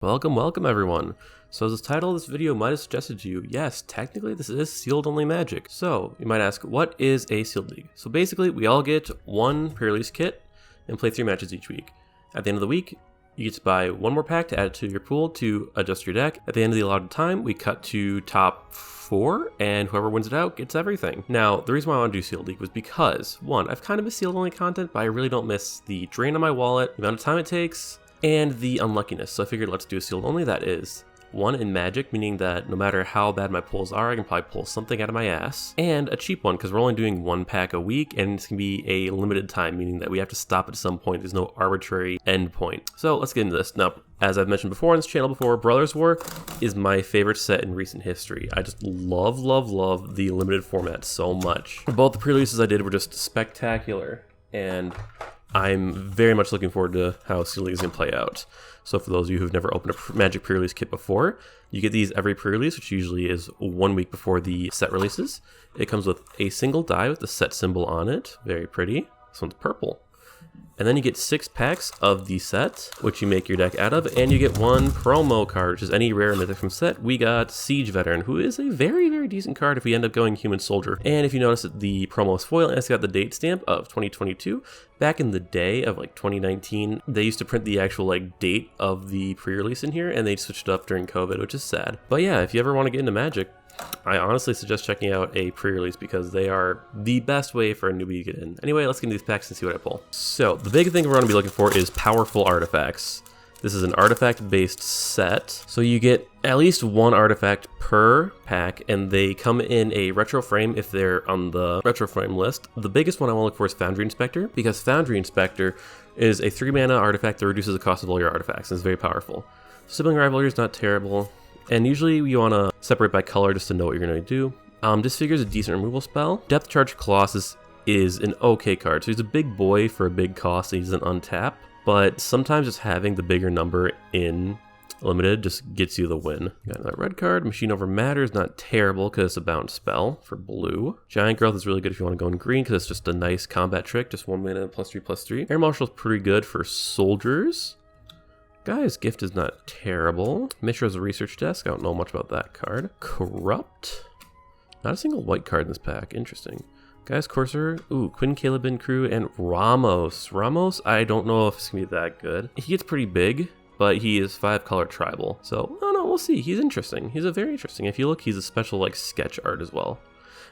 Welcome everyone. So as the title of this video might have suggested to you, yes, technically this is sealed only magic. So you might ask, what is a sealed league? So basically we all get one pre-release kit and play 3 matches each week. At the end of the week, you get to buy one more pack to add to your pool to adjust your deck. At the end of the allotted time, we cut to top 4 and whoever wins it out gets everything. Now, the reason why I want to do sealed league was because, one, I've kind of a sealed only content, but I really don't miss the drain on my wallet, the amount of time it takes, and the unluckiness. So I figured let's do a sealed only that is one in magic, meaning that no matter how bad my pulls are, I can probably pull something out of my ass, and a cheap one because we're only doing 1 pack a week and it's gonna be a limited time, meaning that we have to stop at some point. There's no arbitrary end point. So let's get into this. Now, as I've mentioned before on this channel before, Brotherswar is my favorite set in recent history. I just love the limited format so much. Both the pre-releases I did were just spectacular, and I'm very much looking forward to how Sealed League is going to play out. So for those of you who've never opened a Magic pre-release kit before, you get these every pre-release, which usually is 1 week before the set releases. It comes with a single die with the set symbol on it. Very pretty. This one's purple. And then you get 6 packs of the set, which you make your deck out of, and you get 1 promo card, which is any rare mythic from set. We got Siege Veteran, who is a very decent card if we end up going Human Soldier. And if you notice that the promo is foil, and it's got the date stamp of 2022. Back in the day of like 2019, they used to print the actual like date of the pre-release in here, and they switched it up during COVID, which is sad. But yeah, if you ever want to get into Magic, I honestly suggest checking out a pre-release because they are the best way for a newbie to get in. Anyway, let's get into these packs and see what I pull. So the big thing we're going to be looking for is powerful artifacts. This is an artifact-based set, so you get at least 1 artifact per pack, and they come in a retro frame if they're on the retro frame list. The biggest one I want to look for is Foundry Inspector, because Foundry Inspector is a 3-mana artifact that reduces the cost of all your artifacts, and it's very powerful. Sibling Rivalry is not terrible. And usually you want to separate by color just to know what you're going to do. Disfigure is a decent removal spell. Depth Charge Colossus is an okay card. So he's a big boy for a big cost and he's an untap. But sometimes just having the bigger number in limited just gets you the win. Got another red card. Machine Over Matter is not terrible because it's a bounce spell for blue. Giant Growth is really good if you want to go in green because it's just a nice combat trick. Just 1 mana +3/+3. Air Marshal is pretty good for soldiers. Guy's Gift is not terrible. Mishra's a research desk. I don't know much about that card. Corrupt. Not a single white card in this pack. Interesting. Guy's Courser. Ooh, Quinn Calebin Crew and Ramos. Ramos, I don't know if it's going to be that good. He gets pretty big, but he is 5-color tribal. So, I don't know. We'll see. He's interesting. He's a very interesting. If you look, he's a special like sketch art as well.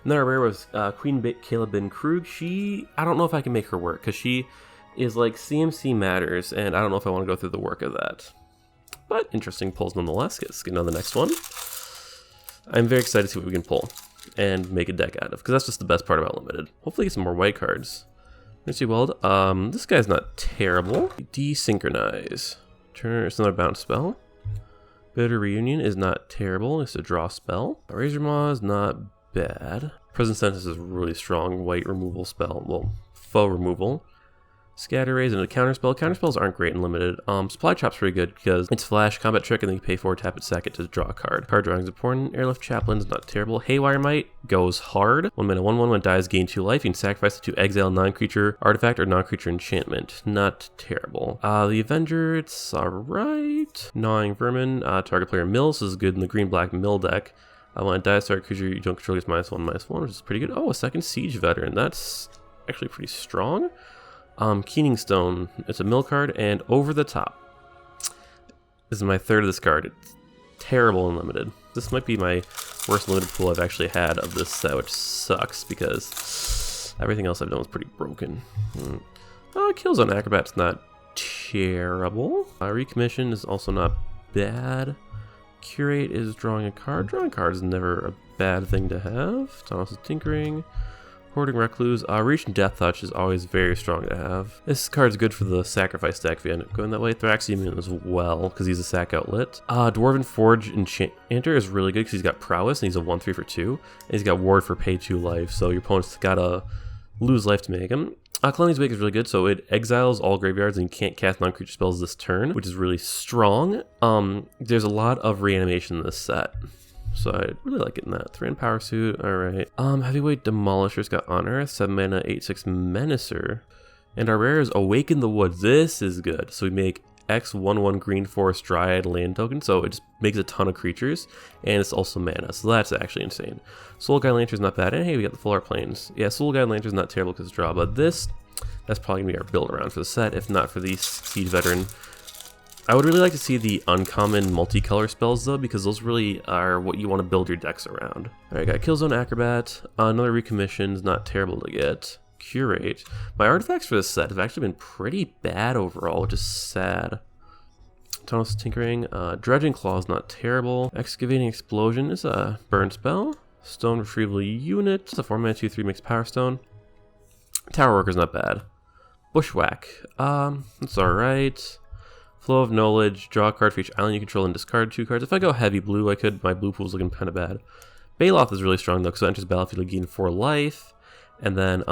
And then our rare was Queen Calebin Krug. I don't know if I can make her work because she is like CMC matters, and I don't know if I want to go through the work of that. But interesting pulls nonetheless. Let's get on the next one. I'm very excited to see what we can pull and make a deck out of, because that's just the best part about limited. Hopefully get some more white cards. Mercy Weld. This guy's not terrible. Desynchronize. Turner is another bounce spell. Bitter Reunion is not terrible. It's a draw spell. Razor Maw is not bad. Present Sentence is really strong white removal spell. Well, foe removal. Scatter Rays and a counterspell. Counterspells aren't great in limited. Supply Chop's pretty good because it's flash, combat trick, and then you pay 4, tap it, sack it to draw a card. Card drawing is important. Airlift Chaplain's not terrible. Haywire Might goes hard. 1 mana, 1/1, when it dies, gain 2 life. You can sacrifice it to exile non-creature artifact or non-creature enchantment. Not terrible. The Avenger, it's alright. Gnawing Vermin. Target player mills. This is good in the green-black mill deck. When it dies, target creature you don't control gets -1/-1, which is pretty good. Oh, a second Siege Veteran. That's actually pretty strong. Keening Stone, it's a mill card, and Over the Top. This is my 3rd of this card. It's terrible and limited. This might be my worst limited pool I've actually had of this set, which sucks because everything else I've done was pretty broken. Killzone Acrobat's not terrible. Recommission is also not bad. Curate is drawing a card. Drawing a card is never a bad thing to have. Thomas is Tinkering. Hoarding Recluse. Reach and Death Touch is always very strong to have. This card's good for the sacrifice deck if you end up going that way. Thraxium as well, because he's a sack outlet. Dwarven Forge Enchanter is really good because he's got Prowess and he's a 1/3 for 2. And he's got Ward for pay 2 life, so your opponent's gotta lose life to make him. Calamity Wake is really good, so it exiles all graveyards and you can't cast non-creature spells this turn, which is really strong. There's a lot of reanimation in this set, so I really like getting that. 3 Power Suit, alright. Heavyweight Demolisher's got Honor, 7 mana, 8/6 Menacer. And our rare is Awaken the Woods. This is good. So we make X11 green forest dryad land token, so it just makes a ton of creatures, and it's also mana, so that's actually insane. Soul Guide Lantern's not bad, and hey, we got the full art planes. Yeah, Soul Guide Lantern's not terrible because it's draw, but that's probably gonna be our build around for the set, if not for the Siege Veteran. I would really like to see the uncommon multicolor spells though, because those really are what you want to build your decks around. Alright, got Killzone Acrobat, another recommission's not terrible to get. Curate. My artifacts for this set have actually been pretty bad overall, which is sad. Tunnels Tinkering, Dredging Claw is not terrible. Excavating Explosion is a burn spell. Stone Retrieval Unit, it's a 4-mana 2/3 mixed Power Stone. Tower Worker's not bad. Bushwhack, it's alright. Flow of Knowledge, draw a card for each island you control and discard 2 cards. If I go heavy blue, I could. My blue pool's looking kind of bad. Baloth is really strong though, because it enters the battlefield, gain 4 life. And then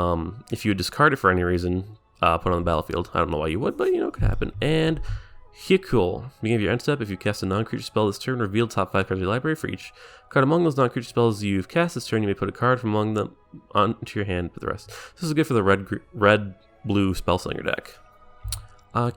if you discard it for any reason, put it on the battlefield. I don't know why you would, but you know, it could happen. And Hikul, beginning of your end step, if you cast a non-creature spell this turn, reveal top 5 cards of your library. For each card among those non-creature spells you've cast this turn, you may put a card from among them onto your hand with the rest. This is good for the red-blue Spellslinger deck.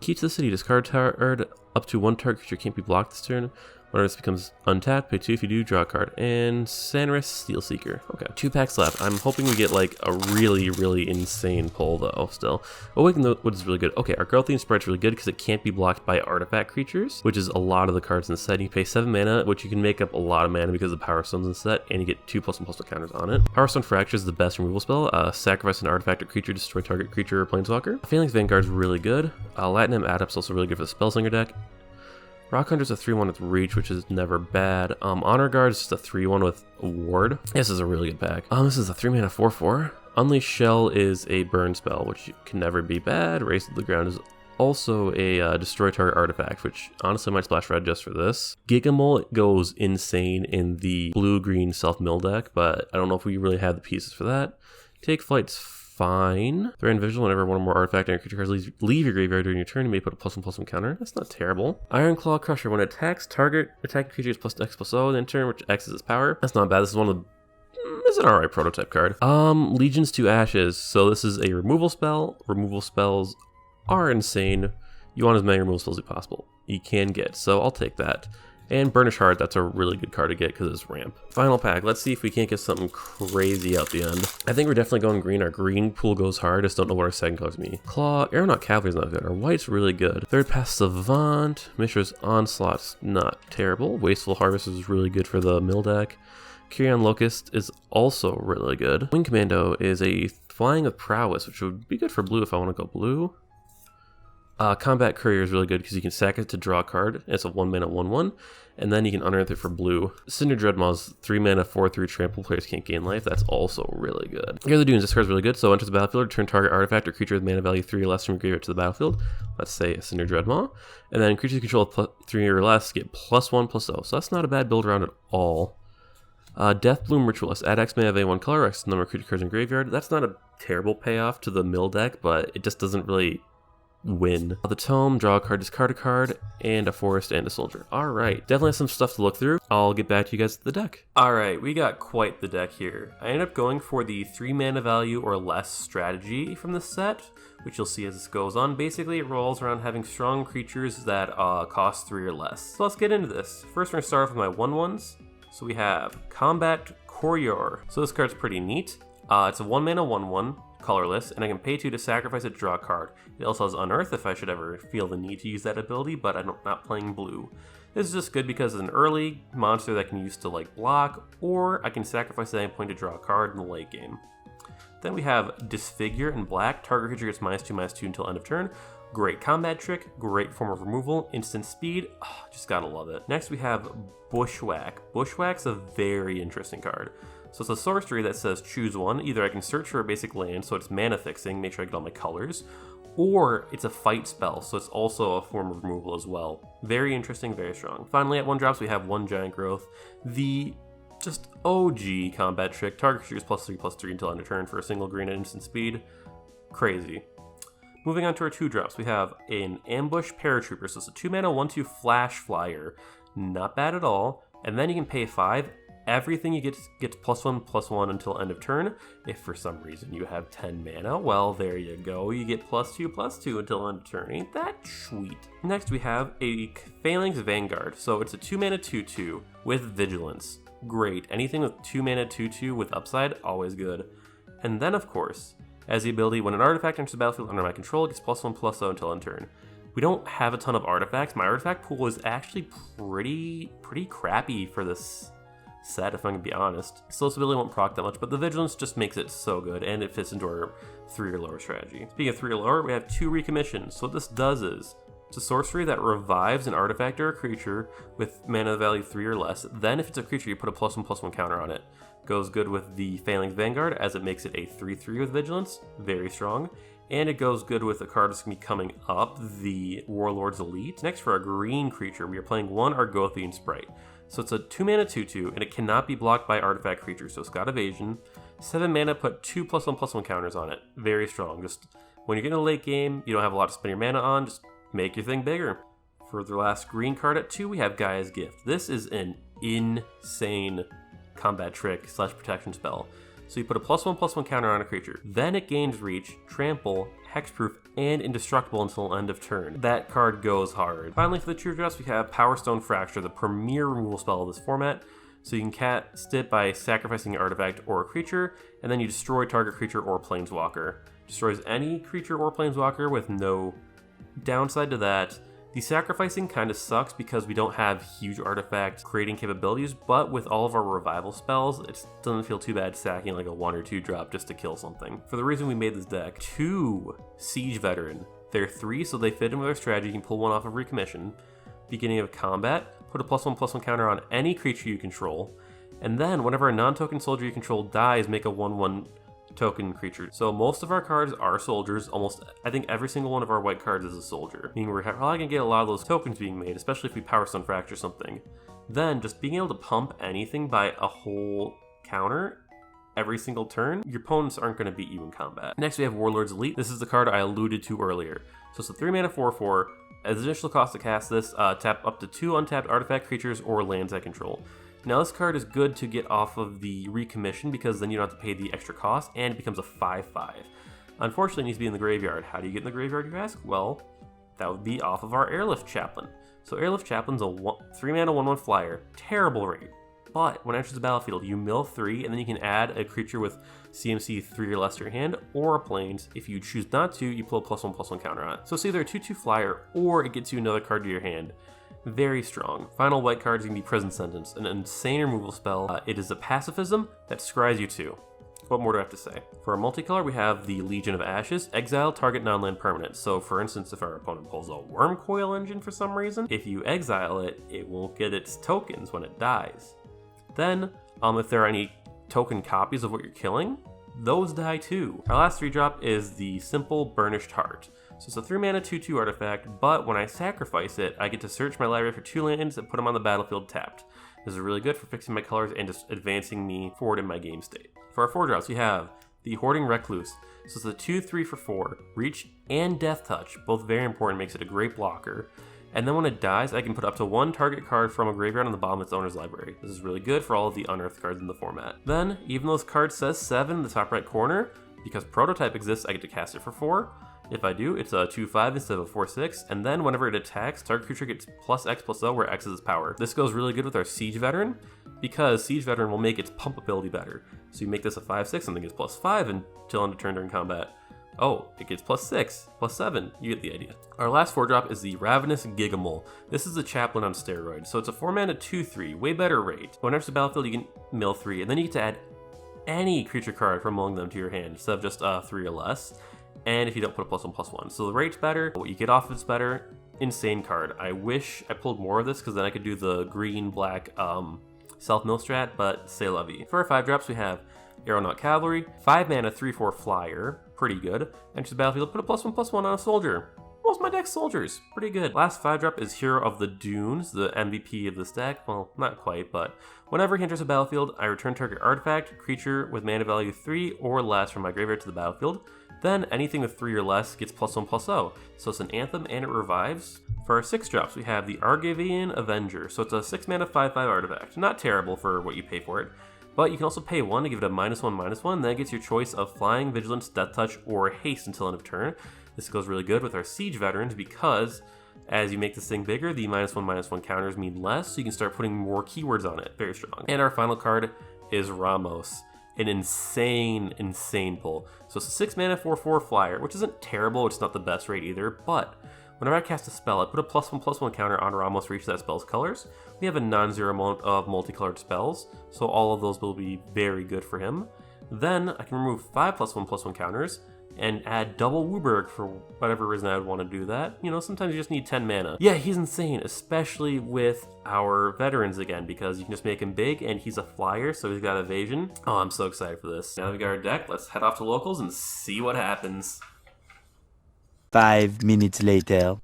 Key to the City, discard card up to 1 target creature can't be blocked this turn. Whenever this becomes untapped, pay 2 if you do, draw a card. And Sanris Steel Seeker. Okay, 2 packs left. I'm hoping we get like a really, really insane pull though, still. Awaken the Wood is really good. Okay, our Garothian Sprite's really good because it can't be blocked by artifact creatures, which is a lot of the cards in the set. You pay 7 mana, which you can make up a lot of mana because of the Power Stones in the set, and you get 2+1/+1 counters on it. Power Stone Fracture is the best removal spell. Sacrifice an artifact or creature, destroy target creature or planeswalker. Phalanx Vanguard's really good. Latinum Adept's also really good for the Spellslinger deck. Rock Hunter's a 3/1 with Reach, which is never bad. Honor Guard is just a 3/1 with Ward. This is a really good pack. This is a 3-mana 4/4. Unleash Shell is a burn spell, which can never be bad. Race to the Ground is also a destroy target artifact, which honestly might splash red just for this. Gigamole goes insane in the blue-green self-mill deck, but I don't know if we really have the pieces for that. Take Flight's fine. Threaten Vigil, whenever one or more artifact and creature cards leave your graveyard during your turn, you may put a +1/+1 counter. That's not terrible. Iron Claw Crusher, when it attacks, target attacking creature is +X/+0 in turn, which X is its power. That's not bad. This is one of the... It's an alright prototype card. Legions to Ashes. So this is a removal spell. Removal spells are insane. You want as many removal spells as possible you can get, so I'll take that. And Burnish Heart, that's a really good card to get because it's ramp. Final pack, let's see if we can't get something crazy out the end. I think we're definitely going green. Our green pool goes hard, just don't know what our second color's gonna be. Claw, Aeronaut Cavalry's not good. Our white's really good. Third Pass Savant, Mishra's Onslaught's not terrible. Wasteful Harvest is really good for the mill deck. Kyrian Locust is also really good. Wing Commando is a flying with prowess, which would be good for blue if I want to go blue. Combat Courier is really good because you can sack it to draw a card. It's a 1-mana 1/1, and then you can unearth it for blue. Cinder Dreadmaw's 3-mana 4/3 trample. Players can't gain life. That's also really good. Here are the Dunes. This card's really good. So enters the battlefield, return target artifact or creature with mana value 3 or less from your graveyard to the battlefield. Let's say a Cinder Dreadmaw. And then creatures you control 3 or less get +1/+0. So that's not a bad build around at all. Deathbloom Ritualist. Add X mana of A1 color, X number of creature cards in graveyard. That's not a terrible payoff to the mill deck, but it just doesn't really win. The Tome, draw a card, discard a card, and a forest and a soldier. Alright, definitely some stuff to look through. I'll get back to you guys at the deck. Alright, we got quite the deck here. I ended up going for the 3 mana value or less strategy from the set, which you'll see as this goes on. Basically, it rolls around having strong creatures that cost 3 or less. So let's get into this. First, we're going to start off with my 1/1s. So we have Combat Courier. So this card's pretty neat. It's a 1-mana 1/1. Colorless, and I can pay 2 to sacrifice it to draw a card. It also has Unearth if I should ever feel the need to use that ability, but I'm not playing blue. This is just good because it's an early monster that I can use to like block, or I can sacrifice at any point to draw a card in the late game. Then we have Disfigure in black. Target creature gets -2/2 until end of turn. Great combat trick, great form of removal, instant speed, just gotta love it. Next we have Bushwhack. Bushwhack's a very interesting card. So it's a sorcery that says choose one. Either I can search for a basic land, so it's mana fixing, make sure I get all my colors, or it's a fight spell, so it's also a form of removal as well. Very interesting, very strong. Finally, at 1-drops, we have 1 Giant Growth. The just OG combat trick. Target creature is +3/+3 until end of turn for a single green at instant speed. Crazy. Moving on to our 2-drops, we have an Ambush Paratrooper. So it's a 2-mana 1/2 flash flyer. Not bad at all. And then you can pay 5. everything you get gets +1/+1 until end of turn. If for some reason you have 10 mana, well, there you go. You get +2/+2 until end of turn. Ain't that sweet? Next, we have a Phalanx Vanguard. So it's a 2 mana 2/2 with Vigilance. Great. Anything with 2 mana 2/2 with upside, always good. And then, of course, as the ability, when an artifact enters the battlefield under my control, it gets +1/+0 until end turn. We don't have a ton of artifacts. My artifact pool is actually pretty crappy for this set, if I'm gonna be honest. So this ability won't proc that much, but the Vigilance just makes it so good, and it fits into our 3 or lower strategy. Speaking of 3 or lower, we have 2 recommissions. So what this does is, it's a sorcery that revives an artifact or a creature with mana value 3 or less. Then if it's a creature, you put a +1/+1 counter on it. Goes good with the Phalanx Vanguard, as it makes it a 3/3 with Vigilance, very strong. And it goes good with the card that's going to be coming up, the Warlord's Elite. Next, for a green creature, we are playing 1 Argothian Sprite. So it's a 2 mana 2/2, and it cannot be blocked by artifact creatures, so it's got evasion. 7 mana, put 2 +1/+1 counters on it. Very strong. Just when you're getting a late game, you don't have a lot to spend your mana on, just make your thing bigger. For the last green card at 2, we have Gaia's Gift. This is an insane combat trick / protection spell. So you put a +1/+1 counter on a creature. Then it gains reach, trample, hexproof, and indestructible until end of turn. That card goes hard. Finally, for the true dress, we have Power Stone Fracture, the premier removal spell of this format. So you can cast it by sacrificing an artifact or a creature, and then you destroy target creature or planeswalker. Destroys any creature or planeswalker with no downside to that. The sacrificing kind of sucks because we don't have huge artifact creating capabilities, but with all of our revival spells, it doesn't feel too bad sacking like a 1 or 2 drop just to kill something. For the reason we made this deck, 2 Siege Veteran. They're 3, so they fit in with our strategy. You can pull 1 off of recommission. Beginning of combat, put a +1/+1 counter on any creature you control, and then whenever a non-token soldier you control dies, make a 1/1 token creature. So most of our cards are soldiers. I think every single one of our white cards is a soldier, meaning we're probably gonna get a lot of those tokens being made, especially if we Power Stone Fracture something. Then just being able to pump anything by a whole counter every single turn, your opponents aren't gonna beat you in combat. Next we have Warlord's Elite. This is the card I alluded to earlier. So it's a 3 mana 4/4. As initial cost to cast this, tap up to 2 untapped artifact creatures or lands I control. Now this card is good to get off of the recommission because then you don't have to pay the extra cost, and it becomes a 5/5. Unfortunately, it needs to be in the graveyard. How do you get in the graveyard, you ask? Well, that would be off of our Airlift Chaplain. So Airlift Chaplain's a 3 mana 1/1 flyer. Terrible rate. But when it enters the battlefield, you mill 3, and then you can add a creature with CMC 3 or less to your hand, or a planes. If you choose not to, you pull a +1/+1 counter on it. So it's either a 2/2 flyer, or it gets you another card to your hand. Very strong. Final white card is going to be Prison Sentence, an insane removal spell. It is a pacifism that scries you too. What more do I have to say? For our multicolor, we have the Legion of Ashes. Exile target non-land permanent. So for instance, if our opponent pulls a Wormcoil Engine for some reason, if you exile it, it won't get its tokens when it dies. Then, if there are any token copies of what you're killing, those die too. Our last 3-drop is the simple Burnished Heart. So it's a 3 mana 2/2 artifact, but when I sacrifice it, I get to search my library for 2 lands and put them on the battlefield tapped. This is really good for fixing my colors and just advancing me forward in my game state. For our 4 drops, we have the Hoarding Recluse. So it's a 2/3 for 4, reach and death touch, both very important, makes it a great blocker. And then when it dies, I can put up to 1 target card from a graveyard on the bottom of its owner's library. This is really good for all of the unearthed cards in the format. Then, even though this card says 7 in the top right corner, because Prototype exists, I get to cast it for 4. If I do, it's a 2/5 instead of a 4/6, and then whenever it attacks, target creature gets +X/+0, where X is its power. This goes really good with our Siege Veteran, because Siege Veteran will make its pump ability better. So you make this a 5/6, and then it gets +5 until end of turn during combat. Oh, it gets +6, +7, you get the idea. Our last 4-drop is the Ravenous Gigamole. This is the Chaplain on steroids, so it's a 4 mana 2/3, way better rate. When it enters the battlefield, you can mill 3, and then you get to add any creature card from among them to your hand, instead of just 3 or less. And if you don't put a +1/+1. So the rate's better, what you get off it's better. Insane card. I wish I pulled more of this because then I could do the green-black self-mill strat, but c'est la vie. For our 5-drops, we have Aeronaut Cavalry, 5 mana 3/4 flyer, pretty good. Enters the battlefield, put a +1/+1 on a soldier. Most of my deck's soldiers, pretty good. Last 5-drop is Hero of the Dunes, the MVP of this deck. Well, not quite, but whenever he enters the battlefield, I return target artifact, creature with mana value 3 or less from my graveyard to the battlefield. Then anything with 3 or less gets +1/+0. So it's an Anthem and it revives. For our 6 drops, we have the Argivian Avenger. So it's a 6 mana 5/5 artifact. Not terrible for what you pay for it. But you can also pay 1 to give it a -1/-1. Then it gets your choice of Flying, Vigilance, Death Touch, or Haste until end of turn. This goes really good with our Siege Veterans because as you make this thing bigger, the -1/-1 counters mean less, so you can start putting more keywords on it. Very strong. And our final card is Ramos. An insane pull. So it's a 6 mana 4/4 flyer, which isn't terrible, it's not the best rate either, but whenever I cast a spell, I put a +1/+1 counter on Ramos for each of that spell's colors. We have a non-zero amount of multicolored spells, so all of those will be very good for him. Then I can remove 5 +1/+1 counters and add double Wooburg for whatever reason I would want to do that. You know, sometimes you just need 10 mana. Yeah, he's insane, especially with our veterans again, because you can just make him big and he's a flyer, so he's got evasion. Oh, I'm so excited for this. Now that we got our deck, let's head off to locals and see what happens. 5 minutes later.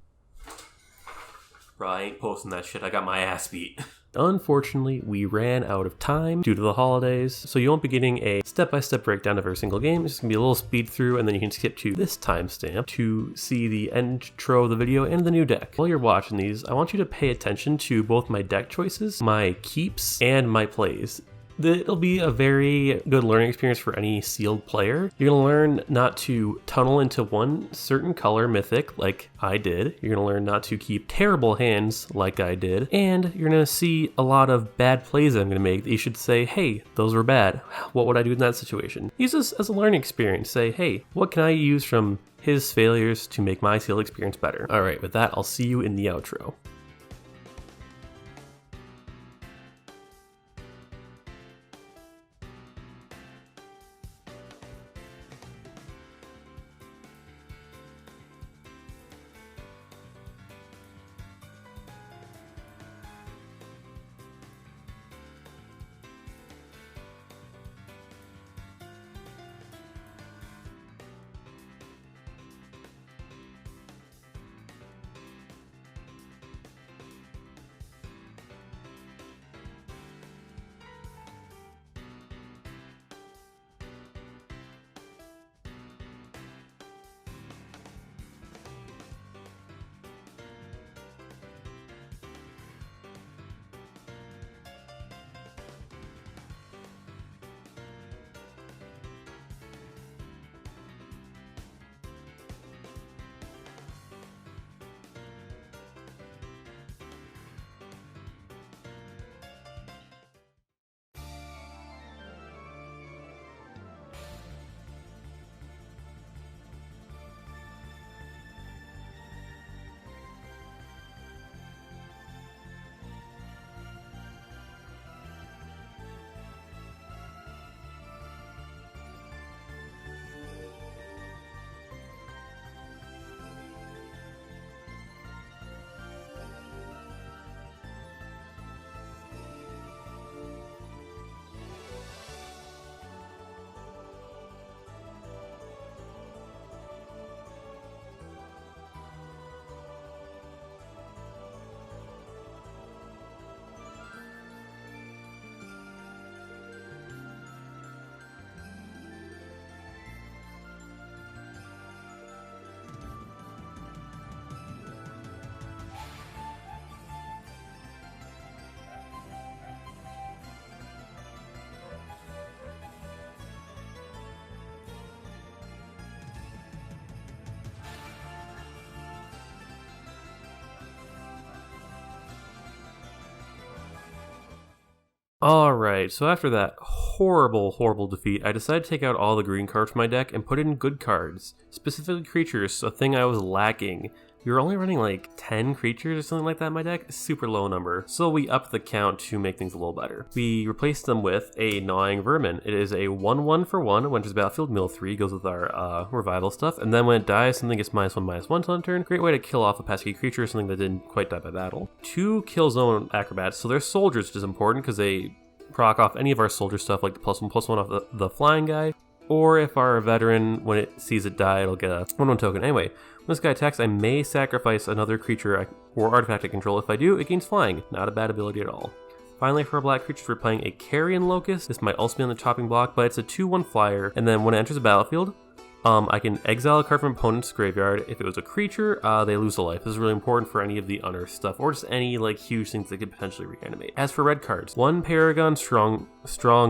Bro, I ain't posting that shit. I got my ass beat. Unfortunately, we ran out of time due to the holidays, so you won't be getting a step-by-step breakdown of every single game. It's just going to be a little speed through, and then you can skip to this timestamp to see the intro of the video and the new deck. While you're watching these, I want you to pay attention to both my deck choices, my keeps, and my plays. It'll be a very good learning experience for any sealed player. You're going to learn not to tunnel into one certain color mythic like I did. You're going to learn not to keep terrible hands like I did. And you're going to see a lot of bad plays that I'm going to make that you should say, hey, those were bad. What would I do in that situation? Use this as a learning experience. Say, hey, what can I use from his failures to make my sealed experience better? All right, with that, I'll see you in the outro. Alright, so after that horrible defeat, I decided to take out all the green cards from my deck and put in good cards. Specifically creatures, a thing I was lacking. We were only running like 10 creatures or something like that in my deck, super low number. So we upped the count to make things a little better. We replaced them with a Gnawing Vermin. It is a 1/1 for 1, when it's battlefield, mill 3, goes with our revival stuff. And then when it dies, something gets -1/-1 till end turn. Great way to kill off a pesky creature, something that didn't quite die by battle. 2 kill zone acrobats, so they're soldiers, which is important because they proc off any of our soldier stuff like the +1/+1 off the flying guy. Or if our veteran, when it sees it die, it'll get a 1/1 token. Anyway, when this guy attacks, I may sacrifice another creature or artifact I control. If I do, it gains flying. Not a bad ability at all. Finally, for our black creatures, we're playing a Carrion Locust. This might also be on the chopping block, but it's a 2/1 flyer, and then when it enters the battlefield, I can exile a card from opponent's graveyard. If it was a creature, they lose a life. This is really important for any of the unearthed stuff, or just any like huge things that could potentially reanimate. As for red cards, 1 Paragon Strong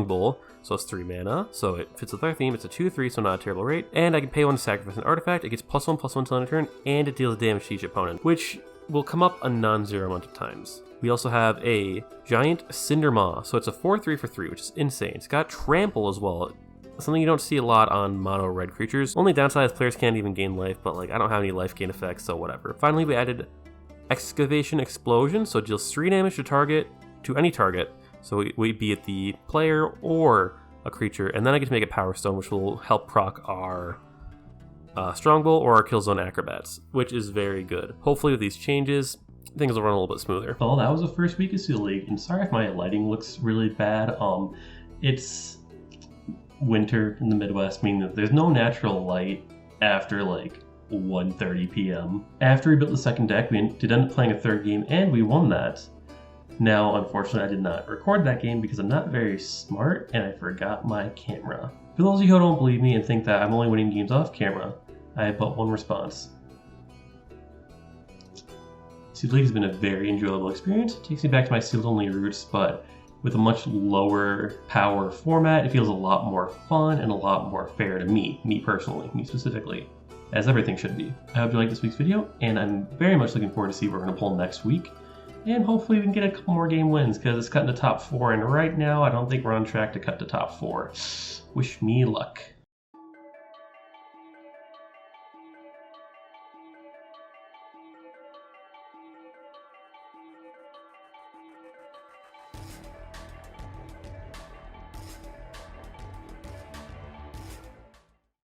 Bull, so it's 3 mana, so it fits with our theme. It's a 2/3, so not a terrible rate. And I can pay 1 to sacrifice an artifact. It gets +1/+1 till end of turn, and it deals damage to each opponent, which will come up a non-zero amount of times. We also have a Giant Cindermaw, so it's a 4/3 for 3, which is insane. It's got Trample as well. Something you don't see a lot on mono red creatures. Only downside is players can't even gain life, but like I don't have any life gain effects, so whatever. Finally, we added Excavation Explosion, so it deals 3 damage to any target. So we be it the player or a creature, and then I get to make a Power Stone, which will help proc our Strongbow or our Killzone Acrobats, which is very good. Hopefully with these changes, things will run a little bit smoother. Well, that was the first week of Sealed League, and sorry if my lighting looks really bad. It's winter in the Midwest, meaning that there's no natural light after like 1:30 p.m. After we built the second deck, we did end up playing a third game, and we won that. Now, unfortunately, I did not record that game because I'm not very smart, and I forgot my camera. For those of you who don't believe me and think that I'm only winning games off camera, I have but one response. Sealed League has been a very enjoyable experience. It takes me back to my Sealed Only roots, but with a much lower power format, it feels a lot more fun and a lot more fair to me personally, me specifically, as everything should be. I hope you liked this week's video, and I'm very much looking forward to see what we're going to pull next week. And hopefully we can get a couple more game wins, because it's cutting to top 4, and right now I don't think we're on track to cut to top 4. Wish me luck.